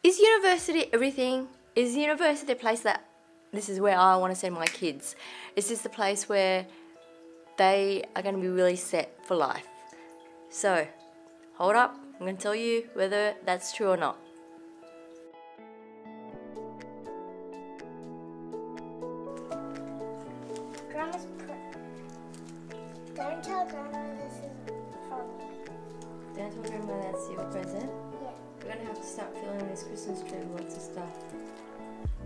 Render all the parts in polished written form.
Is university everything? Is university a place that this is where I want to send my kids? Is this the place where they are going to be really set for life? So, hold up, I'm going to tell you whether that's true or not. Grandma's Don't tell Grandma this is from me. Don't tell Grandma that's your present? Yeah. We're going to have to start filling this Christmas tree with lots of stuff.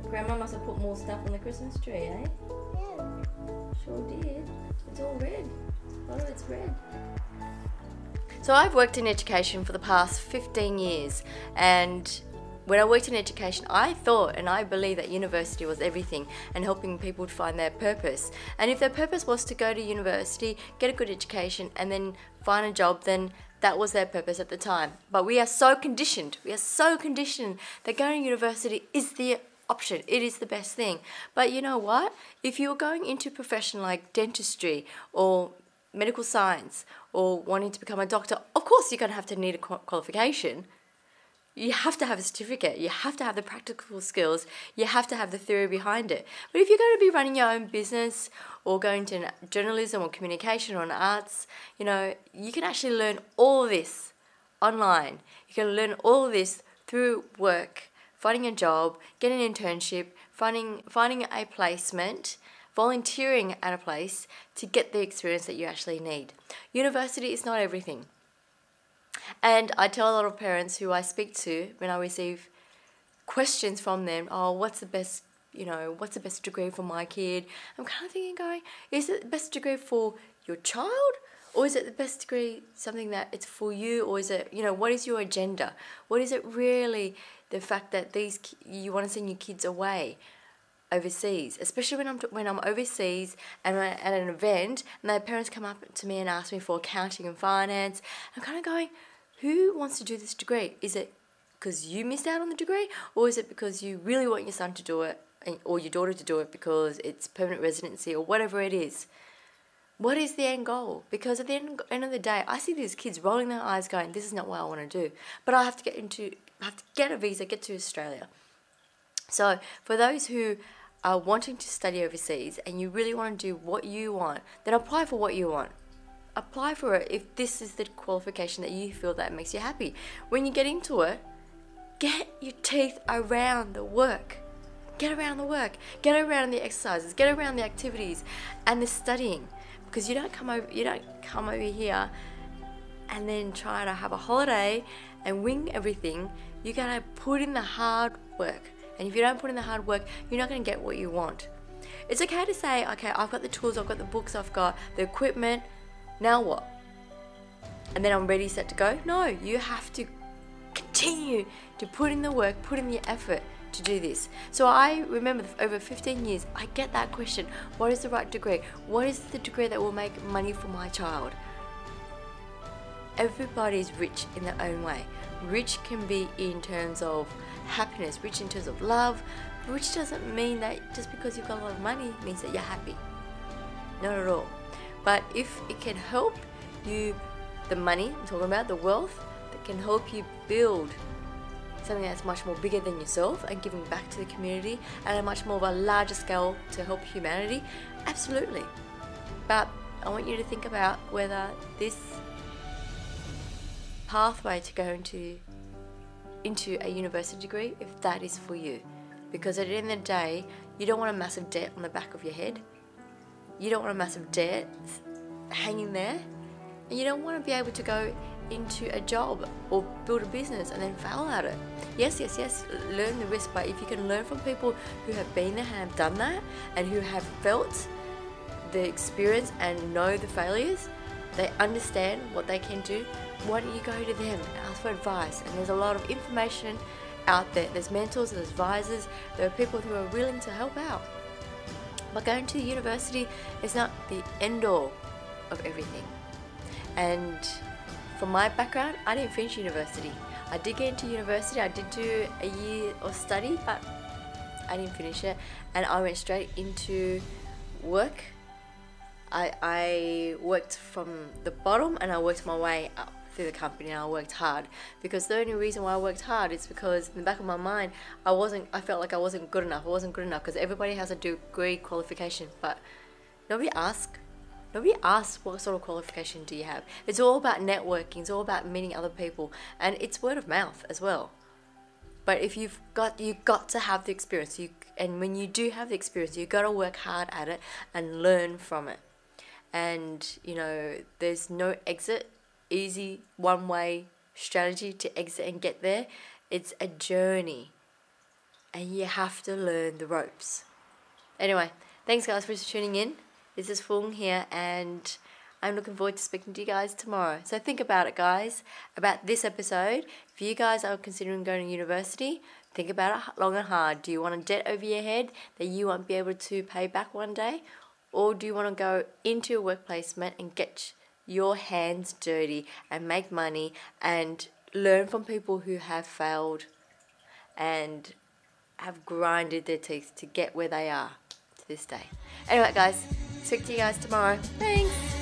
Grandma must have put more stuff on the Christmas tree, eh? Yeah. Sure did. It's all red. A lot of it's red. So I've worked in education for the past 15 years, and when I worked in education, I thought and I believed that university was everything and helping people to find their purpose. And if their purpose was to go to university, get a good education, and then find a job, then that was their purpose at the time. But we are so conditioned that going to university is the option. It is the best thing. But you know what? If you're going into a profession like dentistry or medical science or wanting to become a doctor, of course you're going to have to need a qualification. You have to have a certificate. You have to have the practical skills. You have to have the theory behind it. But if you're going to be running your own business or going to journalism or communication or arts, you know, you can actually learn all of this online. You can learn all of this through work, finding a job, getting an internship, finding a placement, volunteering at a place to get the experience that you actually need. University is not everything. And I tell a lot of parents who I speak to when I receive questions from them, oh, what's the best degree for my kid? I'm kind of thinking, is it the best degree for your child? Or is it the best degree something that it's for you? Or is it, what is your agenda? What is it really, the fact that you want to send your kids away overseas, especially when I'm overseas and I'm at an event and their parents come up to me and ask me for accounting and finance. I'm kind of going, who wants to do this degree? Is it because you missed out on the degree, or is it because you really want your son to do it or your daughter to do it because it's permanent residency or whatever it is? What is the end goal? Because at the end of the day, I see these kids rolling their eyes going, this is not what I want to do. But I have to get a visa, get to Australia. So for those who are wanting to study overseas and you really want to do what you want, then apply for what you want. Apply for it if this is the qualification that you feel that makes you happy. When you get into it, get your teeth around the work. Get around the work. Get around the exercises. Get around the activities and the studying. Because you don't come over here and then try to have a holiday and wing everything. You gotta put in the hard work. And if you don't put in the hard work, you're not gonna get what you want. It's okay to say, okay, I've got the tools, I've got the books, I've got the equipment. Now what? And then I'm ready, set to go? No, you have to continue to put in the work, put in the effort to do this. So I remember over 15 years, I get that question, what is the right degree? What is the degree that will make money for my child? Everybody's rich in their own way. Rich can be in terms of happiness, rich in terms of love. Rich doesn't mean that just because you've got a lot of money means that you're happy. Not at all. But if it can help you, the money, I'm talking about the wealth, that can help you build something that's much more bigger than yourself and giving back to the community at a much more of a larger scale to help humanity, absolutely. But I want you to think about whether this pathway to go into a university degree, if that is for you. Because at the end of the day, you don't want a massive debt on the back of your head. You don't want a massive debt hanging there. And you don't want to be able to go into a job or build a business and then fail at it. Yes, learn the risk, but if you can learn from people who have been there and have done that and who have felt the experience and know the failures, they understand what they can do, why don't you go to them and ask for advice? And there's a lot of information out there. There's mentors, there's advisors, there are people who are willing to help out. But going to university is not the end all of everything. And from my background, I didn't finish university. I did get into university, I did do a year of study, but I didn't finish it. And I went straight into work. I worked from the bottom and I worked my way up through the company and I worked hard, because the only reason why I worked hard is because in the back of my mind I felt like I wasn't good enough. I wasn't good enough because everybody has a degree qualification, but nobody asks what sort of qualification do you have. It's all about networking, it's all about meeting other people, and it's word of mouth as well. But if you got to have the experience, and when you do have the experience, you got to work hard at it and learn from it. And there's no easy one-way strategy to exit and get there. It's a journey, and you have to learn the ropes. Anyway, thanks guys for tuning in. This is Fung here, and I'm looking forward to speaking to you guys tomorrow. So think about it, guys, about this episode. If you guys are considering going to university, think about it long and hard. Do you want a debt over your head that you won't be able to pay back one day? Or do you want to go into a work placement and get your hands dirty and make money and learn from people who have failed and have grinded their teeth to get where they are to this day? Anyway, guys, speak to you guys tomorrow. Thanks.